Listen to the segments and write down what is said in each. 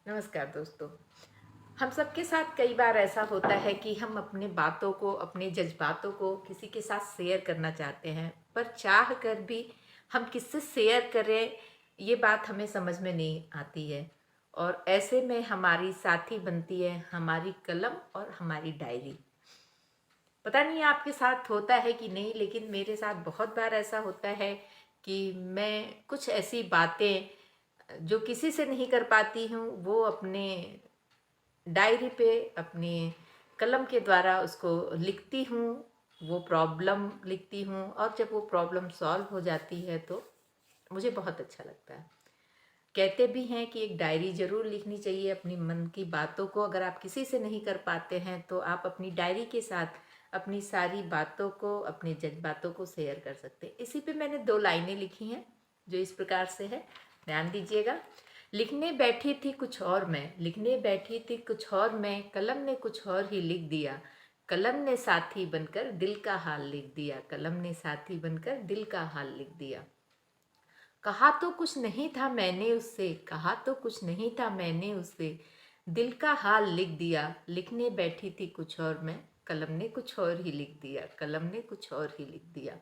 नमस्कार दोस्तों। हम सबके साथ कई बार ऐसा होता है कि हम अपने बातों को, अपने जज़्बातों को किसी के साथ शेयर करना चाहते हैं, पर चाह कर भी हम किससे शेयर करें, ये बात हमें समझ में नहीं आती है। और ऐसे में हमारी साथी बनती है हमारी कलम और हमारी डायरी। पता नहीं आपके साथ होता है कि नहीं, लेकिन मेरे साथ बहुत बार ऐसा होता है कि मैं कुछ ऐसी बातें जो किसी से नहीं कर पाती हूँ, वो अपने डायरी पे अपनी कलम के द्वारा उसको लिखती हूँ। वो प्रॉब्लम लिखती हूँ और जब वो प्रॉब्लम सॉल्व हो जाती है तो मुझे बहुत अच्छा लगता है। कहते भी हैं कि एक डायरी ज़रूर लिखनी चाहिए अपनी मन की बातों को। अगर आप किसी से नहीं कर पाते हैं तो आप अपनी डायरी के साथ अपनी सारी बातों को, अपने जज्बातों को शेयर कर सकते हैं। इसी पे मैंने 2 लाइनें लिखी हैं जो इस प्रकार से है, ध्यान दीजिएगा। लिखने बैठी थी कुछ और मैं, लिखने बैठी थी कुछ और मैं, कलम ने कुछ और ही लिख दिया। कलम ने साथी बनकर दिल का हाल लिख दिया, कलम ने साथी बनकर दिल का हाल लिख दिया। कहा तो कुछ नहीं था मैंने उससे, कहा तो कुछ नहीं था मैंने उससे, दिल का हाल लिख दिया। लिखने बैठी थी कुछ और मैं, कलम ने कुछ और ही लिख दिया, कलम ने कुछ और ही लिख दिया।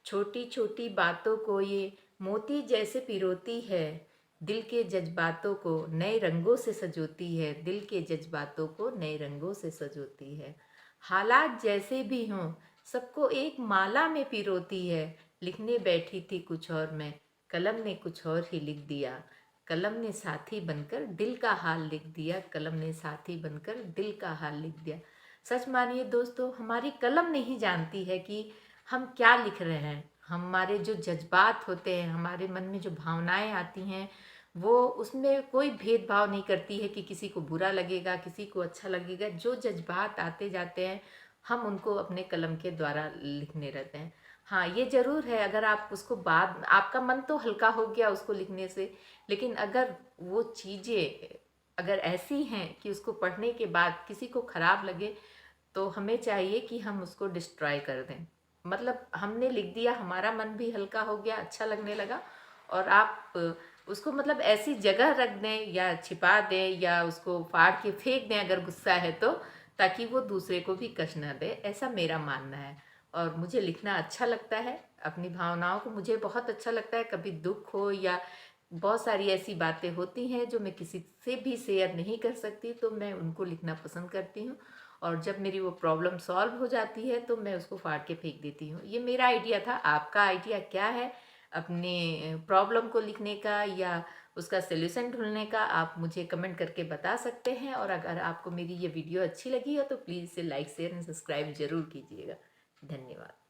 छोटी छोटी बातों को ये मोती जैसे पिरोती है, दिल के जज्बातों को नए रंगों से सजोती है, दिल के जज्बातों को नए रंगों से सजोती है। हालात जैसे भी हों सबको एक माला में पिरोती है। लिखने बैठी थी कुछ और मैं, कलम ने कुछ और ही लिख दिया। कलम ने साथी बनकर दिल का हाल लिख दिया, कलम ने साथी बनकर दिल का हाल लिख दिया। सच मानिए दोस्तों, हमारी कलम नहीं जानती है कि हम क्या लिख रहे हैं। हमारे जो जज्बात होते हैं, हमारे मन में जो भावनाएं आती हैं, वो उसमें कोई भेदभाव नहीं करती है कि किसी को बुरा लगेगा, किसी को अच्छा लगेगा। जो जज्बात आते जाते हैं हम उनको अपने कलम के द्वारा लिखने रहते हैं। हाँ, ये ज़रूर है, अगर आप उसको बाद आपका मन तो हल्का हो गया उसको लिखने से, लेकिन अगर वो चीज़ें अगर ऐसी हैं कि उसको पढ़ने के बाद किसी को ख़राब लगे, तो हमें चाहिए कि हम उसको डिस्ट्रॉय कर दें। मतलब हमने लिख दिया, हमारा मन भी हल्का हो गया, अच्छा लगने लगा, और आप उसको मतलब ऐसी जगह रख दें या छिपा दें या उसको फाड़ के फेंक दें अगर गुस्सा है तो, ताकि वो दूसरे को भी कष्ट न दे। ऐसा मेरा मानना है और मुझे लिखना अच्छा लगता है। अपनी भावनाओं को मुझे बहुत अच्छा लगता है। कभी दुख हो या बहुत सारी ऐसी बातें होती हैं जो मैं किसी से भी शेयर नहीं कर सकती, तो मैं उनको लिखना पसंद करती हूँ। और जब मेरी वो प्रॉब्लम सॉल्व हो जाती है तो मैं उसको फाड़ के फेंक देती हूँ। ये मेरा आइडिया था। आपका आइडिया क्या है अपने प्रॉब्लम को लिखने का या उसका सॉल्यूशन ढूंढने का? आप मुझे कमेंट करके बता सकते हैं। और अगर आपको मेरी ये वीडियो अच्छी लगी हो तो प्लीज़ इसे लाइक, शेयर एंड सब्सक्राइब ज़रूर कीजिएगा। धन्यवाद।